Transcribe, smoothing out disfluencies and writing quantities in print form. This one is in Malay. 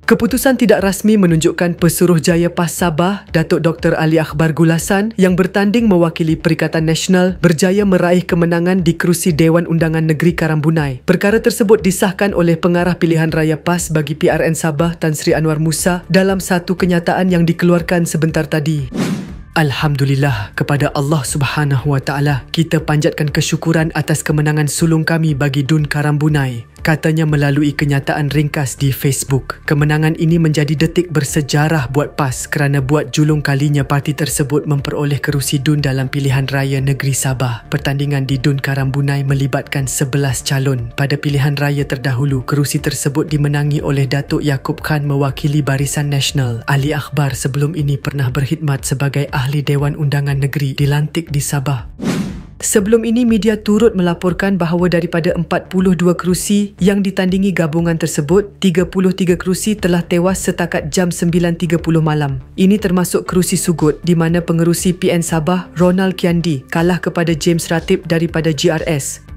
Keputusan tidak rasmi menunjukkan Pesuruhjaya PAS Sabah, Datuk Dr. Ali Akbar Gulasan yang bertanding mewakili Perikatan Nasional berjaya meraih kemenangan di kerusi Dewan Undangan Negeri Karambunai. Perkara tersebut disahkan oleh Pengarah Pilihan Raya PAS bagi PRN Sabah Tan Sri Anwar Musa dalam satu kenyataan yang dikeluarkan sebentar tadi. Alhamdulillah, kepada Allah Subhanahu Wa Taala, kita panjatkan kesyukuran atas kemenangan sulung kami bagi Dun Karambunai, katanya melalui kenyataan ringkas di Facebook. Kemenangan ini menjadi detik bersejarah buat PAS kerana buat julung kalinya parti tersebut memperoleh kerusi Dun dalam pilihan raya negeri Sabah. Pertandingan di Dun Karambunai melibatkan 11 calon. Pada pilihan raya terdahulu, kerusi tersebut dimenangi oleh Datuk Yaakob Khan mewakili Barisan Nasional. Ali Akbar sebelum ini pernah berkhidmat sebagai Ahli Dewan Undangan Negeri dilantik di Sabah. Sebelum ini, media turut melaporkan bahawa daripada 42 kerusi yang ditandingi gabungan tersebut, 33 kerusi telah tewas setakat jam 9.30 malam. Ini termasuk kerusi Sugut di mana pengerusi PN Sabah, Ronald Kiandi, kalah kepada James Ratib daripada GRS.